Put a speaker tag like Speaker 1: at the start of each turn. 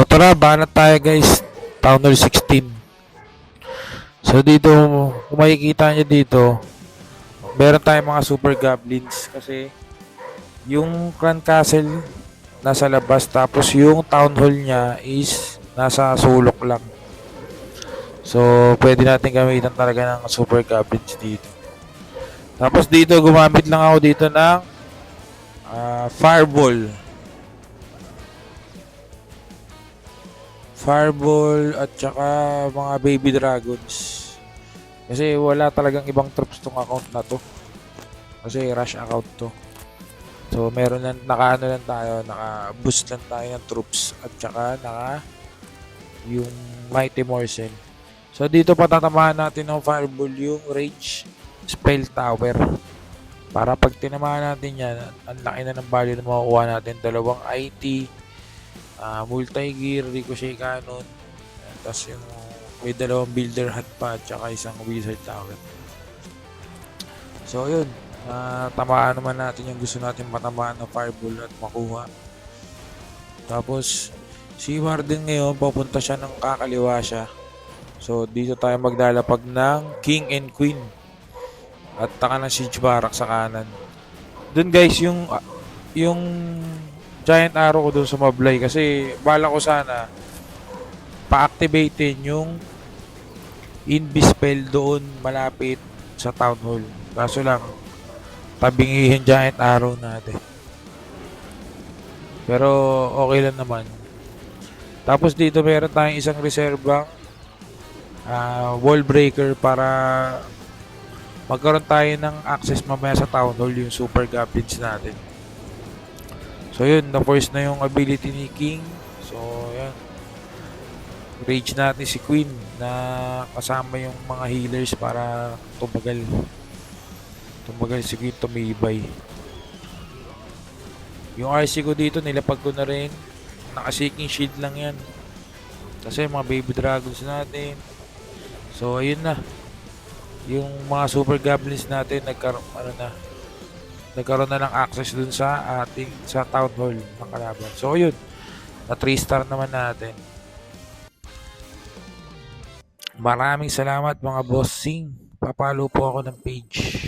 Speaker 1: tara, banat tayo guys. Town Hall 16. So dito, kung makikita nyo dito, meron tayong mga super goblins kasi yung Clan Castle nasa labas tapos yung Town Hall niya is nasa sulok lang. So pwede natin gamitan talaga ng super goblins dito. Tapos dito, gumamit lang ako dito ng fireball. Fireball at saka mga baby dragons. Kasi wala talagang ibang troops tong account na to. Kasi rush account to. So meron lang, naka-ano lang tayo, naka-boost lang tayo ng troops at saka naka yung Mighty Morsen. So dito patatamaan natin ng fireball yung rage spell tower. Para pag tinamaan natin yan, ang laki na ng value na makukuha natin. Dalawang IT, multi-gear, ricochet cannon, tapos yung may dalawang builder hat pa at saka isang wizard tower. So yun, tamaan naman natin yung gusto natin matamaan na fireball at makuha. Tapos si Warden ngayon papunta siya ng kakaliwa siya. So dito tayo maglalapag ng King and Queen at taka ng siege barrack sa kanan. Dun guys yung giant arrow ko dun sa Mablay kasi bala ko sana pa-activatein yung Invispell doon malapit sa Town Hall. Kaso lang, tabingihin giant arrow natin. Pero okay lang naman. Tapos dito meron tayong isang reservang wall breaker para magkaroon tayo ng access mamaya sa Town Hall yung super goblins natin. So yun, na-force na yung ability ni King. So yan. Rage natin si Queen na kasama yung mga healers para tumagal. Tumagal si Queen, tumibay. Yung RC ko dito, nilapag ko na rin. Naka-seeking shield lang yan. Kasi mga baby dragons natin. So ayun na. Yung mga super goblins natin nagkaroon na ng access dun sa ating sa Town Hall ng kalaban. So yun, na 3 star naman natin. Maraming salamat mga bossing. Papalo po ako ng page.